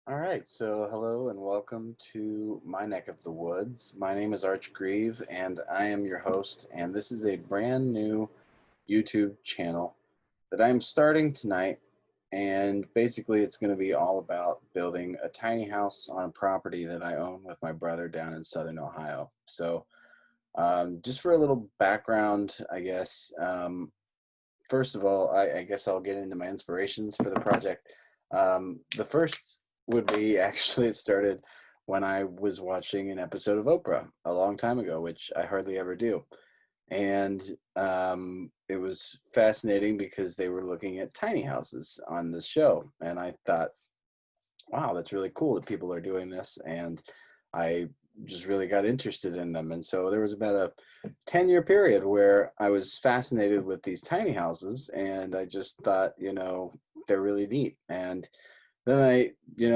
All right, so hello and welcome to my neck of the woods. My name is Arch Grieve, and I am your host. And this is a brand new YouTube channel that I'm starting tonight. And basically, it's going to be all about building a tiny house on a property that I own with my brother down in southern Ohio. So, just for a little background, I guess. First of all, I guess I'll get into my inspirations for the project. The first would be actually it started when I was watching an episode of Oprah a long time ago, which I hardly ever do. And it was fascinating because they were looking at tiny houses on this show. And I thought, wow, that's really cool that people are doing this. And I just really got interested in them. And so there was about a 10-year period where I was fascinated with these tiny houses. And I just thought, they're really neat. And then I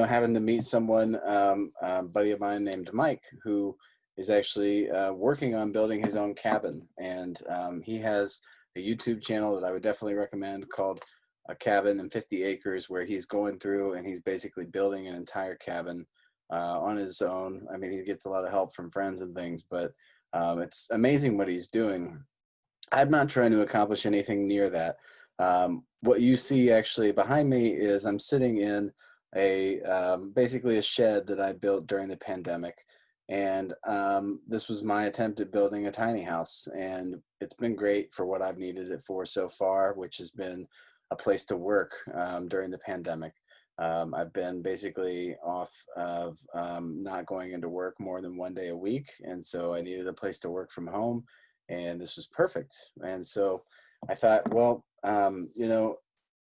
happened to meet someone, a buddy of mine named Mike, who is actually working on building his own cabin. And he has a YouTube channel that I would definitely recommend called A Cabin in 50 Acres, where he's going through and he's basically building an entire cabin on his own. I mean, he gets a lot of help from friends and things, but it's amazing what he's doing. I'm not trying to accomplish anything near that. What you see actually behind me is I'm sitting in a basically a shed that I built during the pandemic, and this was my attempt at building a tiny house, and it's been great for what I've needed it for so far, which has been a place to work during the pandemic. I've been basically off of not going into work more than 1 day a week, and so I needed a place to work from home, and this was perfect. And so I thought, well,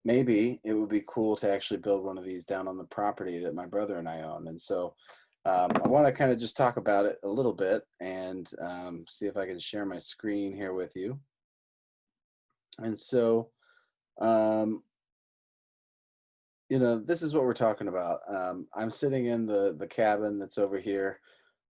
maybe it would be cool to actually build one of these down on the property that my brother and I own. And so I want to kind of just talk about it a little bit and see if I can share my screen here with you. And so, um, this is what we're talking about. I'm sitting in the cabin that's over here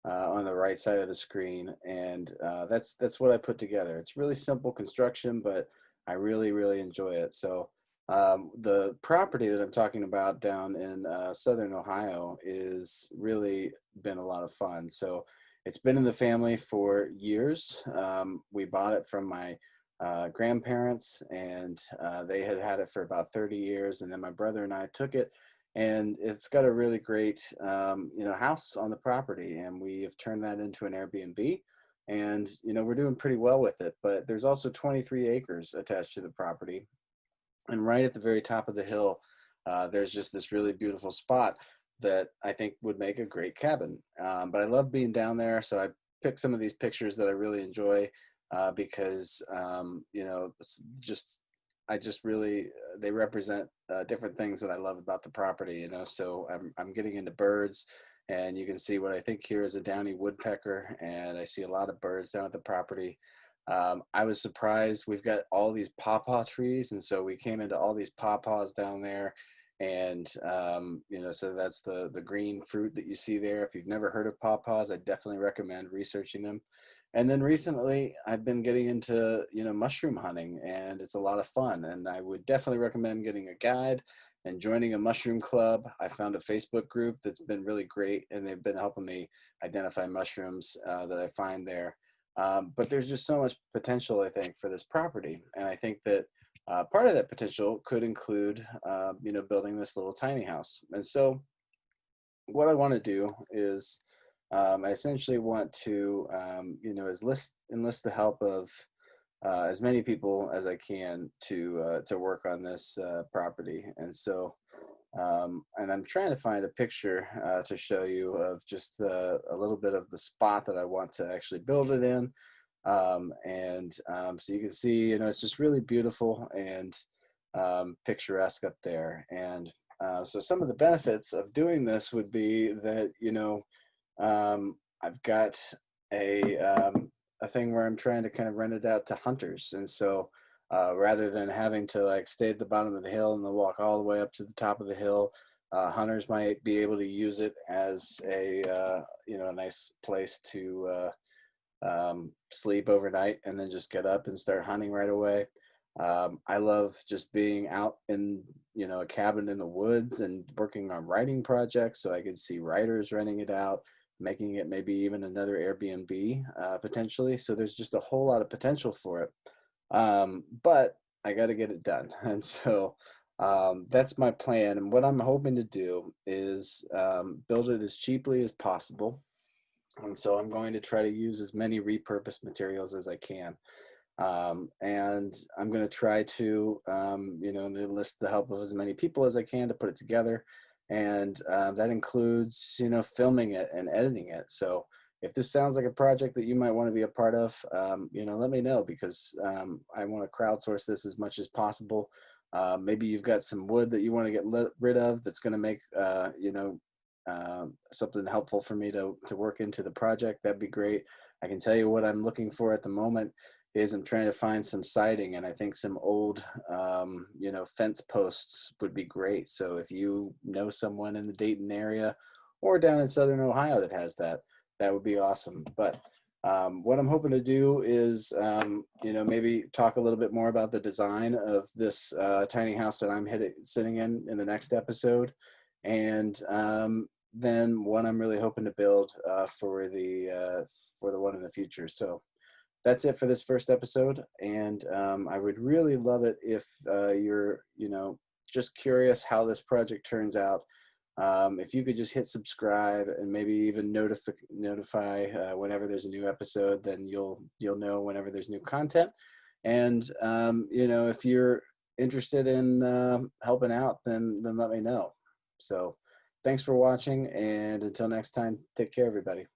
on the right side of the screen, and that's what I put together. It's really simple construction, but I really enjoy it. So the property that I'm talking about down in southern Ohio is really been a lot of fun. So it's been in the family for years. We bought it from my grandparents, and they had had it for about 30 years, and then my brother and I took it, and it's got a really great house on the property, and we have turned that into an Airbnb, and we're doing pretty well with it. But there's also 23 acres attached to the property, and right at the very top of the hill, there's just this really beautiful spot that I think would make a great cabin. But I love being down there, so I picked some of these pictures that I really enjoy because just I just really they represent different things that I love about the property. So I'm getting into birds, and you can see what I think here is a downy woodpecker, and I see a lot of birds down at the property. I was surprised. We've got all these pawpaw trees, and so we came into all these pawpaws down there, and so that's the green fruit that you see there. If you've never heard of pawpaws, I definitely recommend researching them. And then recently, I've been getting into mushroom hunting, and it's a lot of fun. And I would definitely recommend getting a guide and joining a mushroom club. I found a Facebook group that's been really great, and they've been helping me identify mushrooms that I find there. But there's just so much potential, I think, for this property, and I think that part of that potential could include, building this little tiny house. And so, what I want to do is, I essentially want to, enlist the help of as many people as I can to work on this property. And so, and I'm trying to find a picture to show you of just a little bit of the spot that I want to actually build it in. So you can see, it's just really beautiful and picturesque up there. And so some of the benefits of doing this would be that, I've got a thing where I'm trying to kind of rent it out to hunters. And so rather than having to like stay at the bottom of the hill and then walk all the way up to the top of the hill, hunters might be able to use it as a nice place to sleep overnight and then just get up and start hunting right away. I love just being out in, a cabin in the woods and working on writing projects. So I could see writers renting it out, making it maybe even another Airbnb potentially. So there's just a whole lot of potential for it. But I got to get it done. And so that's my plan. And what I'm hoping to do is build it as cheaply as possible. And so I'm going to try to use as many repurposed materials as I can. And I'm going to try to, enlist the help of as many people as I can to put it together. And that includes, filming it and editing it. So if this sounds like a project that you might want to be a part of, let me know, because I want to crowdsource this as much as possible. Maybe you've got some wood that you want to get rid of that's going to make, something helpful for me to work into the project. That'd be great. I can tell you what I'm looking for at the moment is I'm trying to find some siding, and I think some old, fence posts would be great. So if you know someone in the Dayton area or down in Southern Ohio that has that, that would be awesome. But what I'm hoping to do is, maybe talk a little bit more about the design of this tiny house that I'm sitting in the next episode, and then what I'm really hoping to build for the one in the future. So that's it for this first episode. And I would really love it if you're, just curious how this project turns out. If you could just hit subscribe and maybe even notify whenever there's a new episode, then you'll know whenever there's new content. And if you're interested in helping out, then let me know. So thanks for watching, and until next time, take care, everybody.